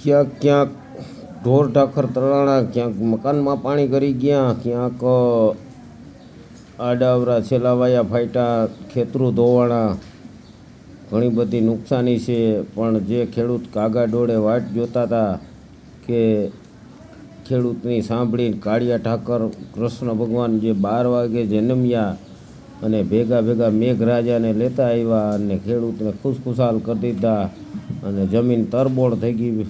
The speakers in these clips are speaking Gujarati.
ક્યાંક ક્યાંક ઢોર ઢાખર તળાણા, ક્યાંક મકાનમાં પાણી કરી ગયા, ક્યાંક આડાવરા છેલાવાયા ફાટ્યા, ખેતરું ધોવાણા, ઘણી બધી નુકસાની છે. પણ જે ખેડૂત કાગા ડોળે વાટ જોતા હતા કે ખેડૂતની સાંભળીને કાળિયા ઠાકર કૃષ્ણ ભગવાન જે 12 વાગે જન્મ્યા અને ભેગા ભેગા મેઘરાજાને લેતા આવ્યા અને ખેડૂતને ખુશખુશાલ કરી દીધા અને જમીન તરબોળ થઈ ગઈ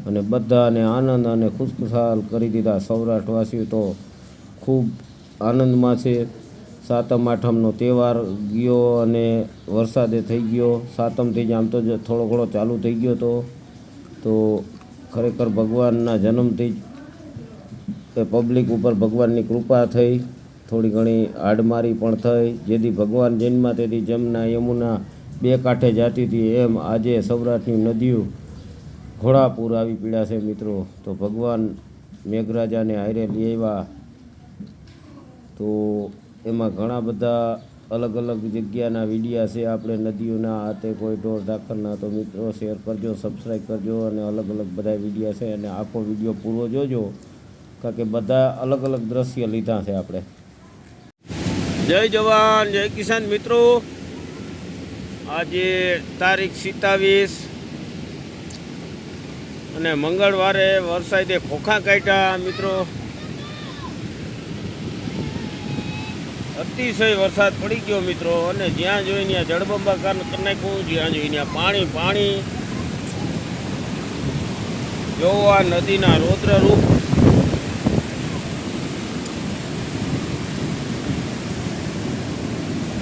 અને બધાને આનંદ અને ખુશખુશાલ કરી દીધા. સૌરાષ્ટ્રવાસીઓ તો ખૂબ આનંદમાં છે. સાતમ આઠમનો તહેવાર ગયો અને વરસાદે થઈ ગયો. સાતમથી જ આમ તો થોડો ઘણો ચાલુ થઈ ગયો તો ખરેખર ભગવાનના જન્મથી જ પબ્લિક ઉપર ભગવાનની કૃપા થઈ. થોડી ઘણી હાડમારી પણ થઈ. જેથી ભગવાન જન્મા તેથી જમના યમુના બે કાંઠે જાતી હતી, એમ આજે સૌરાષ્ટ્રની નદીઓ ઘોડાપૂર આવી પીડ્યા છે મિત્રો. તો ભગવાન મેઘરાજાને હારે લઈ આવ્યા. તો એમાં ઘણા બધા અલગ અલગ જગ્યાના વિડીયા છે આપણે નદીઓના, આ તે કોઈ ઢોર ઢાખરના. તો મિત્રો શેર કરજો, સબસ્ક્રાઈબ કરજો અને અલગ અલગ બધા વિડીયા છે અને આખો વિડીયો પૂરો જોજો, કારણ કે બધા અલગ અલગ દ્રશ્ય લીધા છે આપણે. જય જવાન જય કિસાન મિત્રો. આજે તારીખ 27 અને મંગળવારે વરસાદે ખોખા કાઢ્યા મિત્રો. અતિશય વરસાદ પડી ગયો મિત્રો અને જ્યાં જોઈ ત્યાં જળબંબાકાર કરી નાખ્યું. જ્યાં જોઈ ત્યાં પાણી પાણી. જોવો આ નદીના રૌદ્ર રૂપ.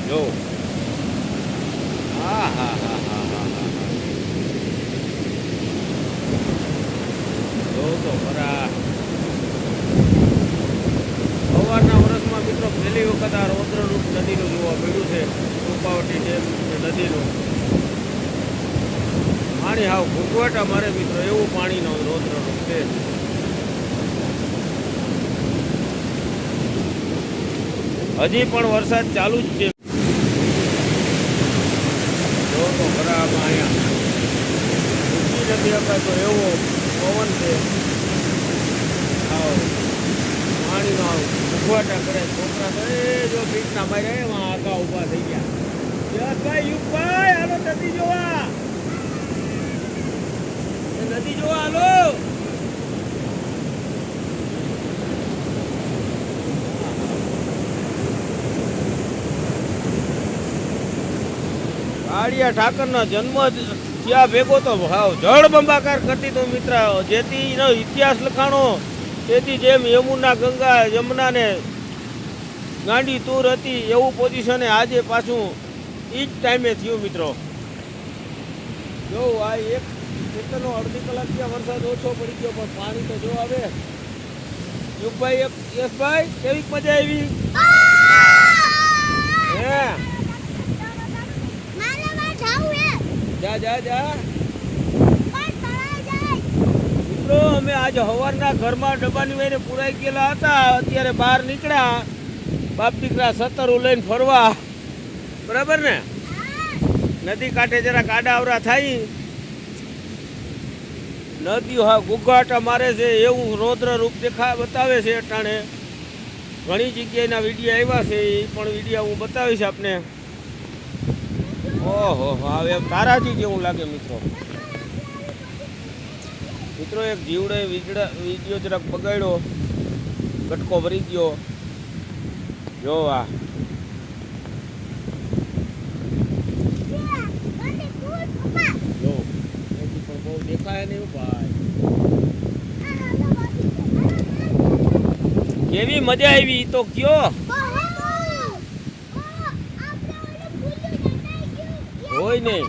જો હા હા હા હા હા હા જો તો ખરા. સવારના વર્ષમાં મિત્રો પહેલી વખત આ રૌદ્ર રૂપ નદીનું જોવા મળ્યું છે. રૂપાવટી ડેમ નદીનું પાણી હાવ ઘૂંઘવાટા મારે મિત્રો, એવું પાણીનો રૌદ્ર રૂપ છે. હજી પણ વરસાદ ચાલુ જ છે. જો તો ખરાબ અહીંયા નથી આપતા તો એવો પવન છે. આવો પાણીનો આવ ઉભવાટા કરે. છોકરા તો જો પીઠના માર્યા એમાં આગા ઊભા થઈ ગયા. યશભાઈ યુગભાઈ હાલો નદી જોવા, નદી જોવા હાલો. કાળિયા ઠાકરનો જન્મ ત્યાં ભેગો તો ભાવ જળબંબાકાર કરતી તો મિત્ર. જેથી એનો ઇતિહાસ લખાણો તેથી જેમ યમુના ગંગા જમનાને ગાંડી તૂર હતી એવું પોઝિશન આજે પાછું એ જ ટાઈમે થયું મિત્રો. જો આ એક ખેતરનો અડધી કલાક ત્યાં વરસાદ ઓછો પડી ગયો પણ પાણી તો જો આવે. યુગભાઈ યશભાઈ કેવી મજા આવી હે? જા જા જા મિત્રો. અમે આજે સવારના ઘરમાં ડબ્બાની વહીને પુરાઈ ગયેલા હતા. અત્યારે બહાર નીકળ્યા બાપ દીકરા સતરું લઈને ફરવા. બરાબર ને? નદી કાંઠે જરા કાડાવરા થાય. નદીઓ હા ગુગાટા મારે છે એવું રૌદ્ર રૂપ બતાવે છે અટાણે. ઘણી જગ્યાએના વિડીયો આવ્યા છે, એ પણ વિડીયો હું બતાવીશ આપને. ઓહો હવે એમ તારાજી જેવું લાગે મિત્રો. મિત્રો એક જીવડે વિડીયો જરાક બગાડ્યો, કટકો ભરી ગયો. જો આ જો પણ બહુ દેખાય નહીં ભાઈ. કેવી મજા આવી તો કયો. હોય નહીં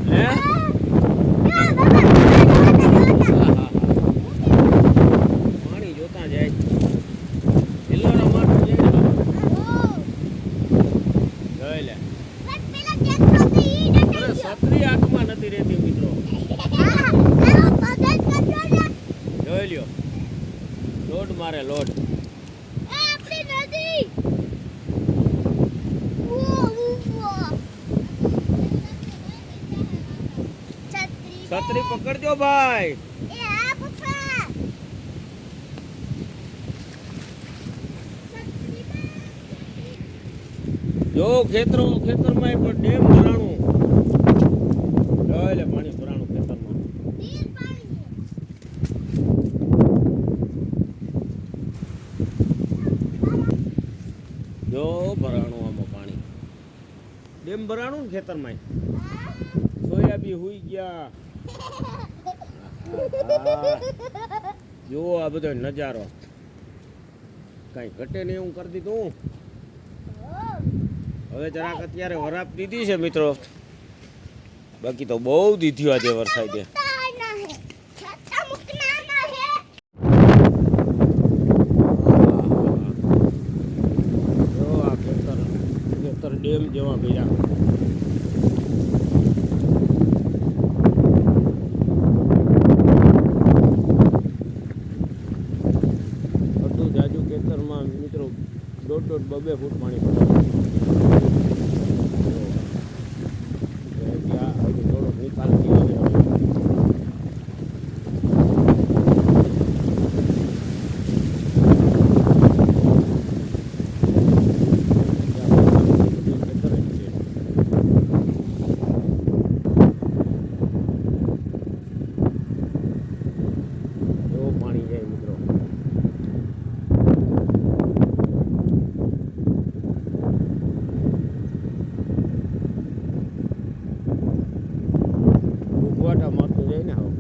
હે? પાણી જોતા જાય. છત્રી આંખમાં નથી રહેતી મિત્રો. જોઈ લ્યો લોડ મારે લોડ. છત્રી પકડજો ભાઈ. જો ખેતરમાં પણ ડેમ ભરાણું. એટલે પાણી ભરાણું ખેતરમાં. જો ભરાણું આમાં પાણી. ડેમ ભરાણું ને ખેતરમાં. સોયાબી હુઈ ગયા. જો આ બધો નજારો કઈ ઘટે નહીં એવું કરી દીધું. હવે જરાક અત્યારે વરાપ દીધી છે મિત્રો, બાકી તો બહુ દીધી આજે વરસાદે. જો આ ખેતર ડેમ જેવા ભર્યા. બધું જાજુ ખેતરમાં મિત્રો 1.5-2 ફૂટ પાણી પડે. થોડોક નિકાલ થયો છે. એવો પાણી જાય મિત્રો. વાટા મારતું જાય ને આવું.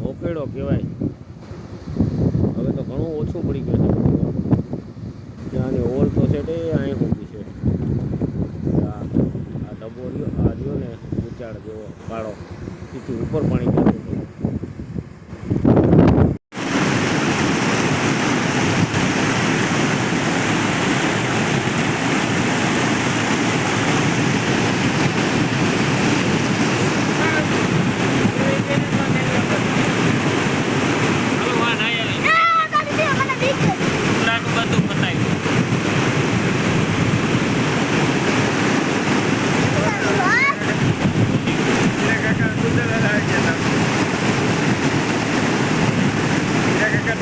ઓકેડો કહેવાય. હવે તો ઘણું ઓછું પડી ગયું છે. ત્યાંની ઓલ તો છે તે અહીં ઊભી છે. આ ડબ્બો રહ્યો, આ રહ્યો ને ઉચાડ જેવો કાળો, તેથી ઉપર પાણી જતું હતું.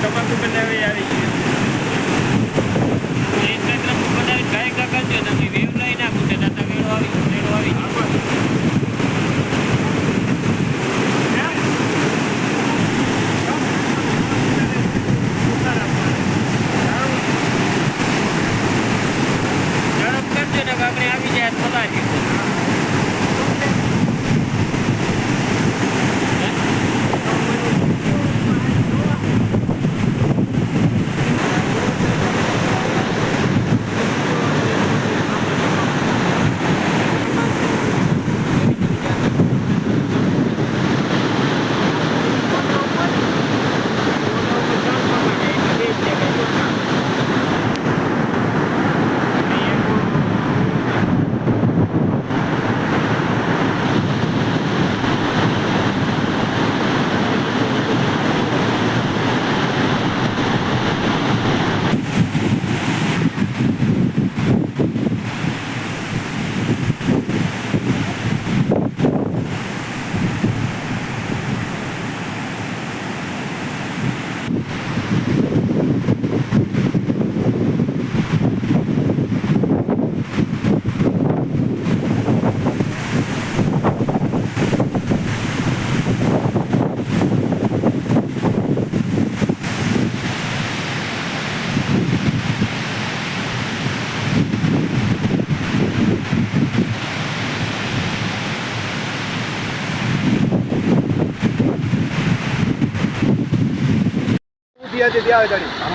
તમાકુ બનાવી આવી ગઈ. બનાવી ગાય કાકા છે તમે વેવ લઈ નાખું છે દાદા. વેડો આવી ઝડપ કરજો ને આપણે આવી જાય પલારી.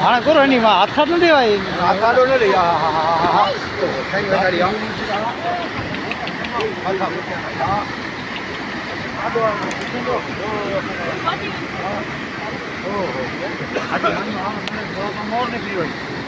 હા કરો એની હાથ ખાતો નથી ભાઈ. હાથ ખાતો નથી. હા હા હા હા હા કઈ વગાડી આવ. મોર નીકળી હોય.